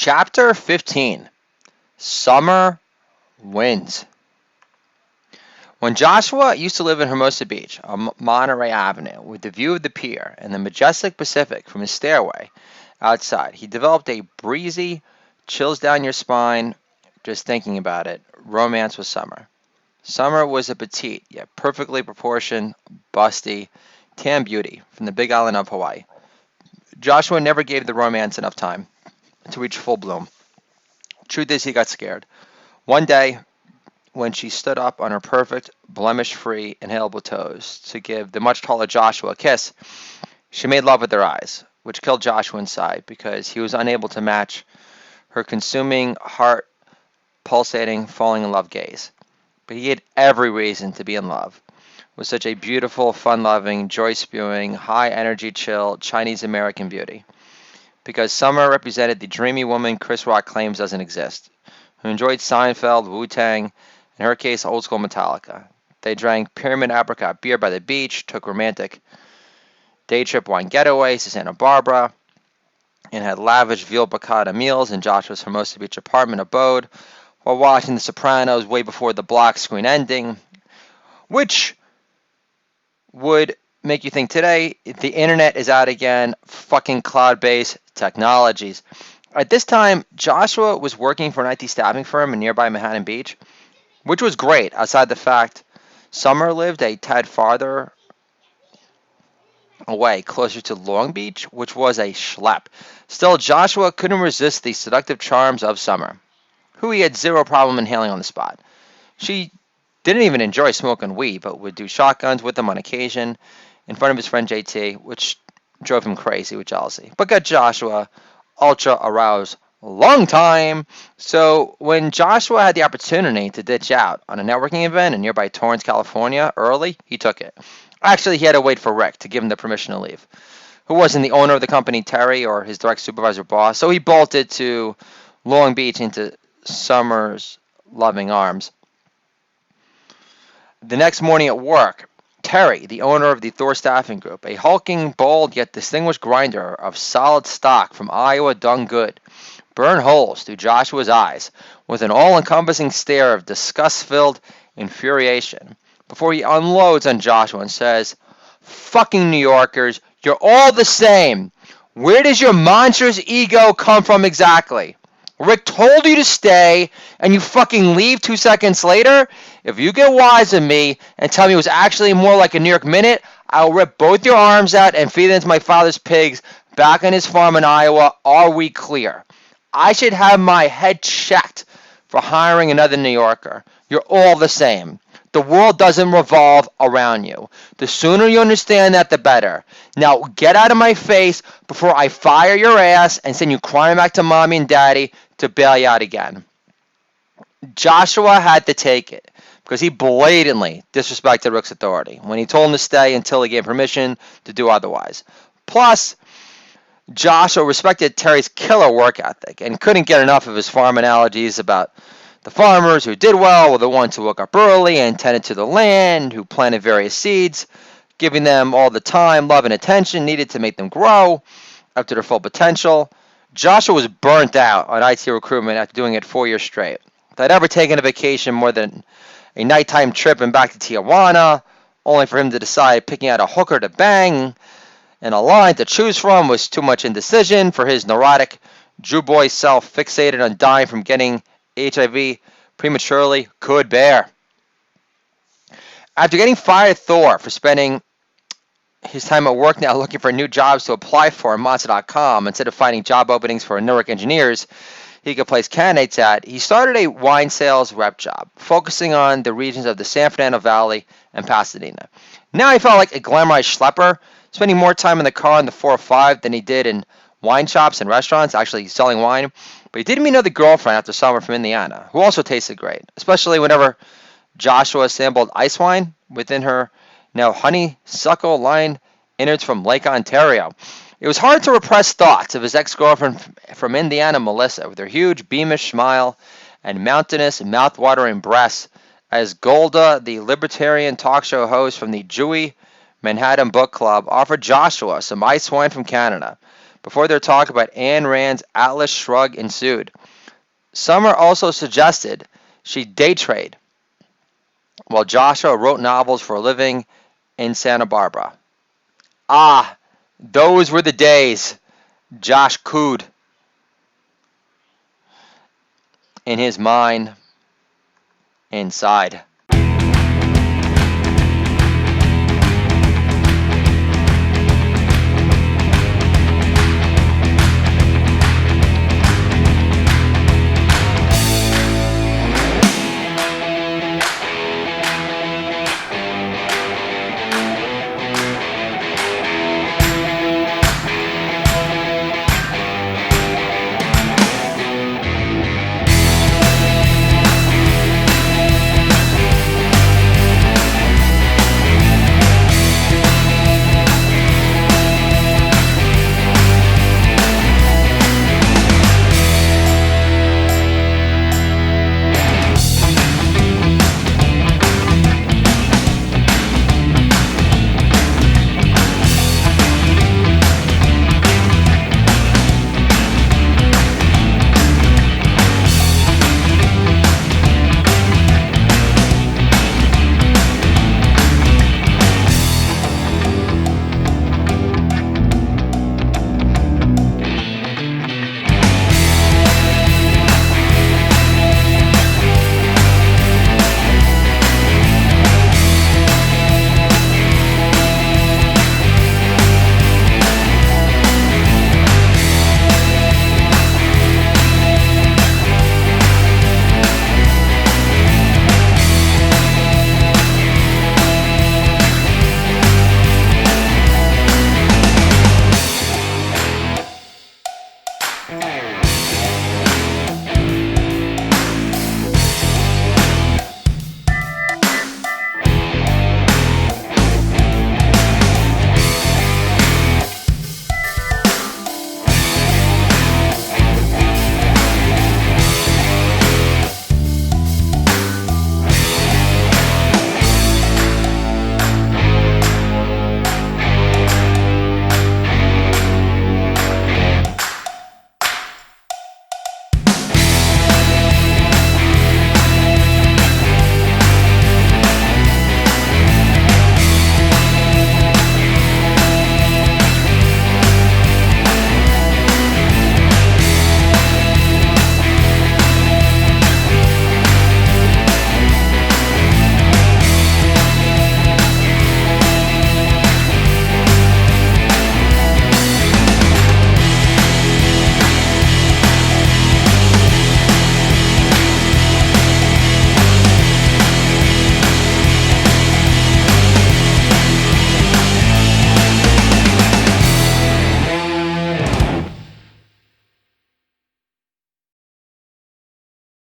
Chapter 15. Summer Winds. When Joshua used to live in Hermosa Beach on Monterey Avenue with the view of the pier and the majestic Pacific from his stairway outside, he developed a breezy, chills down your spine just thinking about it, romance with summer. Summer was a petite, yet perfectly proportioned, busty, tan beauty from the big island of Hawaii. Joshua never gave the romance enough time to reach full bloom. Truth is, he got scared. One day, when she stood up on her perfect, blemish-free, inhalable toes to give the much taller Joshua a kiss, she made love with her eyes, which killed Joshua inside because he was unable to match her consuming, heart-pulsating, falling-in-love gaze. But he had every reason to be in love with such a beautiful, fun-loving, joy-spewing, high-energy, chill, Chinese-American beauty. Because Summer represented the dreamy woman Chris Rock claims doesn't exist, who enjoyed Seinfeld, Wu-Tang, in her case, old-school Metallica. They drank Pyramid Apricot beer by the beach, took romantic day trip wine getaways to Santa Barbara, and had lavish veal piccata meals in Joshua's Hermosa Beach apartment abode while watching The Sopranos way before the black screen ending, which would make you think today the internet is out again, fucking cloud-based technologies. At this time, Joshua was working for an IT staffing firm in nearby Manhattan Beach, which was great, outside the fact Summer lived a tad farther away, closer to Long Beach, which was a schlep. Still, Joshua couldn't resist the seductive charms of Summer, who he had zero problem inhaling on the spot. She didn't even enjoy smoking weed, but would do shotguns with him on occasion in front of his friend JT, which drove him crazy with jealousy, but got Joshua ultra aroused long time. So when Joshua had the opportunity to ditch out on a networking event in nearby Torrance, California early, he took it. Actually, he had to wait for Rick to give him the permission to leave, who wasn't the owner of the company, Terry, or his direct supervisor boss, so he bolted to Long Beach into Summer's loving arms. The next morning at work, Terry, the owner of the Thor Staffing Group, a hulking, bold, yet distinguished grinder of solid stock from Iowa done good, burned holes through Joshua's eyes with an all-encompassing stare of disgust-filled infuriation before he unloads on Joshua and says, "Fucking New Yorkers, you're all the same. Where does your monstrous ego come from exactly? Rick told you to stay, and you fucking leave 2 seconds later? If you get wise to me and tell me it was actually more like a New York minute, I'll rip both your arms out and feed them to my father's pigs back on his farm in Iowa. Are we clear? I should have my head checked for hiring another New Yorker. You're all the same. The world doesn't revolve around you. The sooner you understand that, the better. Now get out of my face before I fire your ass and send you crying back to mommy and daddy to bail you out again." Joshua had to take it because he blatantly disrespected Rick's authority when he told him to stay until he gave permission to do otherwise. Plus, Joshua respected Terry's killer work ethic and couldn't get enough of his farm analogies about the farmers who did well were the ones who woke up early and tended to the land, who planted various seeds, giving them all the time, love, and attention needed to make them grow up to their full potential. Joshua was burnt out on IT recruitment after doing it 4 years straight. Without ever taking a vacation more than a nighttime trip and back to Tijuana, only for him to decide picking out a hooker to bang and a line to choose from was too much indecision for his neurotic Jew boy self fixated on dying from getting HIV prematurely could bear. After getting fired at Thor for spending his time at work now looking for new jobs to apply for on Monster.com instead of finding job openings for network engineers he could place candidates at, he started a wine sales rep job, focusing on the regions of the San Fernando Valley and Pasadena. Now he felt like a glamorized schlepper, spending more time in the car on the 405 than he did in wine shops and restaurants, actually selling wine. But he did meet another girlfriend after summer from Indiana, who also tasted great, especially whenever Joshua sampled ice wine within her now honeysuckle-lined innards from Lake Ontario. It was hard to repress thoughts of his ex-girlfriend from Indiana, Melissa, with her huge, beamish smile and mountainous, mouth-watering breasts, as Golda, the libertarian talk show host from the Jewy Manhattan Book Club, offered Joshua some ice wine from Canada. Before their talk about Ayn Rand's Atlas Shrugged ensued. Summer also suggested she day trade, while Joshua wrote novels for a living in Santa Barbara. Ah, those were the days, Josh cooed in his mind inside.